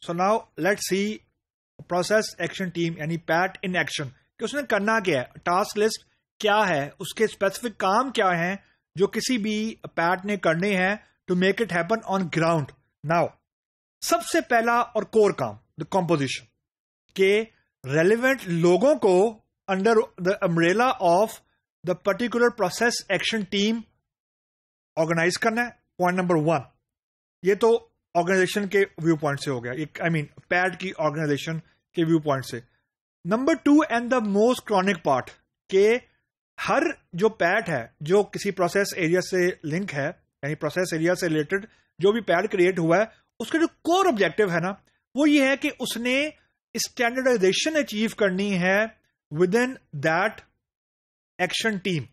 So now let's see process action team यानी PAT in action कि उसने करना क्या है, टास्क लिस्ट क्या है, उसके स्पेसिफिक काम क्या हैं जो किसी भी पैट ने करने हैं to make it happen on ground. Now सबसे पहला और कोर काम द कॉम्पोजिशन के रेलिवेंट लोगों को under the umbrella of the particular process action team organise करना है। पॉइंट नंबर 1, ये तो ऑर्गेनाइजेशन के व्यू पॉइंट से हो गया, आई मीन पैट की ऑर्गेनाइजेशन के व्यू पॉइंट से। Number 2 and the most chronic part के हर जो पैट है जो किसी प्रोसेस एरिया से लिंक है यानी प्रोसेस एरिया से रिलेटेड जो भी पैट क्रिएट हुआ है उसका जो कोर ऑब्जेक्टिव है ना वो ये है कि उसने स्टैंडर्डाइजेशन अचीव करनी है with in that action team.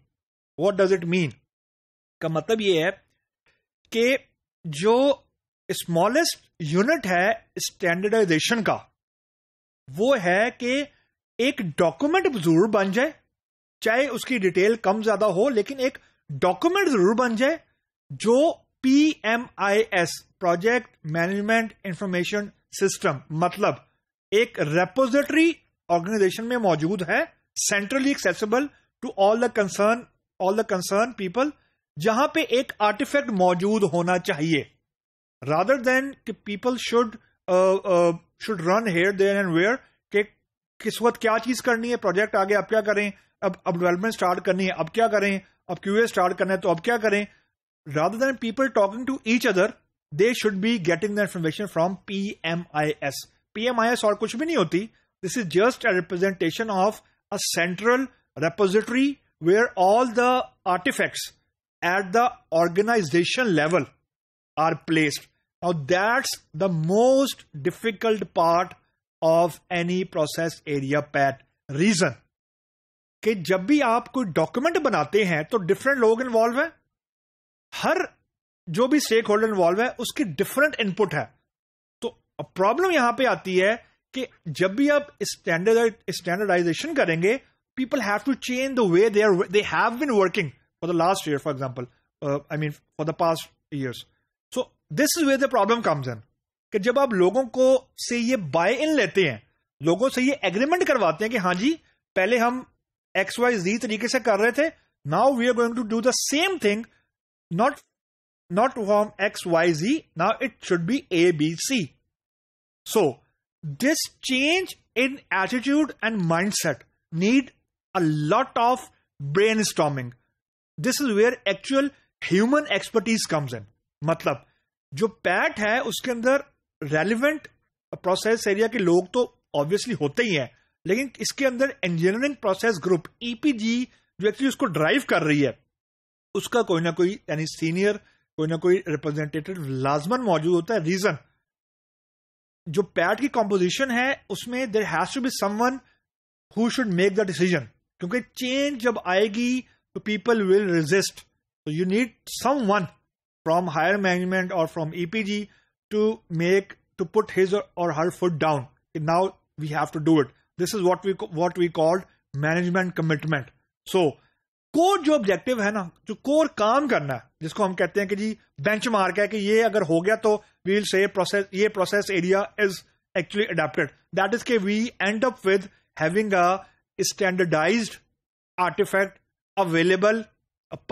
What does it mean का मतलब ये है कि जो स्मॉलेस्ट यूनिट है स्टैंडर्डाइजेशन का वो है कि एक डॉक्यूमेंट जरूर बन जाए, चाहे उसकी डिटेल कम ज्यादा हो लेकिन एक डॉक्यूमेंट जरूर बन जाए जो PMIS project management information system मतलब एक रेपोजिटरी ऑर्गेनाइजेशन में मौजूद है, centrally accessible to all the concern people, जहां पे एक आर्टिफैक्ट मौजूद होना चाहिए रादर देन कि people should run here there and where कि किस वक्त क्या चीज करनी है, प्रोजेक्ट आगे अब क्या करें, अब डेवलपमेंट स्टार्ट करनी है अब क्या करें, अब QA स्टार्ट करना है तो अब क्या करें। Rather than people talking to each other they should be getting the information from PMIS। PMIS और कुछ भी नहीं होती, this is just a representation of a central repository where all the artifacts at the organization level are placed. Now that's the most difficult part of any process area PAT. Reason कि जब भी आप कोई document बनाते हैं तो different लोग involve हैं, हर जो भी स्टेक होल्डर इन्वॉल्व है उसकी डिफरेंट इनपुट है। तो प्रॉब्लम यहां पे आती है कि जब भी आप स्टैंडर्डाइजेशन करेंगे people have to change the way they have been working for the last year, for example, for the past years. So this is where the problem comes in कि जब आप लोगों को से ये buy in लेते हैं, लोगों से ये एग्रीमेंट करवाते हैं कि हाँ जी पहले हम XYZ तरीके से कर रहे थे, now we are going to do the same thing, not from XYZ, now it should be ABC. So this change in attitude and mindset need a lot of brainstorming. This is where actual human expertise comes in. मतलब जो PAT है उसके अंदर relevant process area के लोग तो obviously होते ही हैं, लेकिन इसके अंदर इंजीनियरिंग प्रोसेस ग्रुप EPG जो एक्चुअली उसको ड्राइव कर रही है उसका कोई ना कोई यानी सीनियर कोई ना कोई रिप्रेजेंटेटिव लाजमन मौजूद होता है। रीजन जो पैट की कॉम्पोजिशन है उसमें there has to be someone who should make the decision, क्योंकि चेंज जब आएगी तो पीपल विल रेजिस्ट, तो you need someone from higher management और from EPG to put his or her foot down. Now we have to do it. This is what we called management commitment. So core जो objective है ना, जो core काम करना है जिसको हम कहते हैं कि जी बेंचमार्क है कि ये अगर हो गया तो we will say process area is actually adapted, that is के we end up with having a standardized artifact available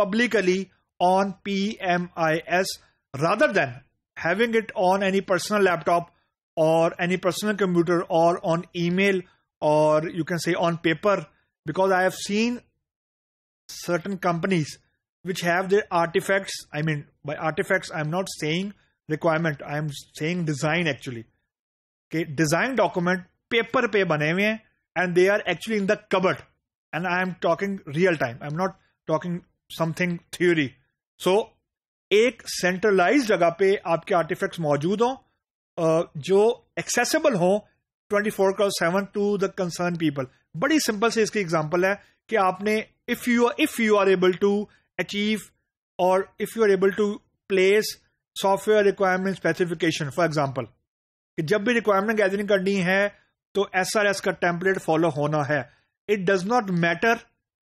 publicly on PMIS rather than having it on any personal laptop or any personal computer or on email or you can say on paper, because I have seen certain companies which have their artifacts, I mean by artifacts I'm not saying requirement, I am saying design actually, okay, design document paper पे बने हुए हैं and they are actually in the cupboard, and I am talking real time, I am not talking something theory. So एक centralized जगह पे आपके artifacts मौजूद हों जो accessible हों 24/7 to the concerned people. बड़ी simple से इसकी example है कि आपने if you are able to achieve or if you are able to place software requirement specification for example, कि जब भी requirement gathering करनी है तो SRS का टेम्पलेट फॉलो होना है. इट डज नॉट मैटर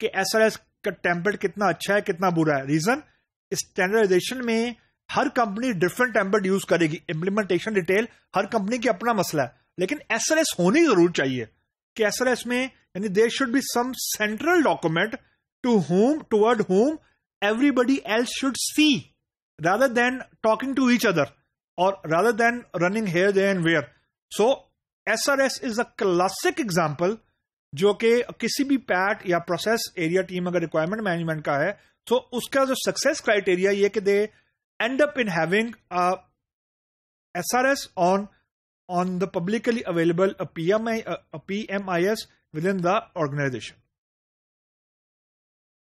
कि SRS का टेम्पलेट कितना अच्छा है कितना बुरा है. रीजन, स्टैंडर्डाइजेशन में हर कंपनी डिफरेंट टेम्पलेट यूज करेगी, इम्प्लीमेंटेशन डिटेल हर कंपनी की अपना मसला है, लेकिन एसआरएस होनी जरूर चाहिए कि एसआरएस में यानी there should be some central document toward whom everybody else should see rather than talking to each other or rather than running here, there and where. So SRS is a classic example जो कि किसी भी पैट या process area team अगर requirement management का है तो उसका जो सक्सेस क्राइटेरिया ये कि they end up in having SRS on the publicly available PMIS within the organization.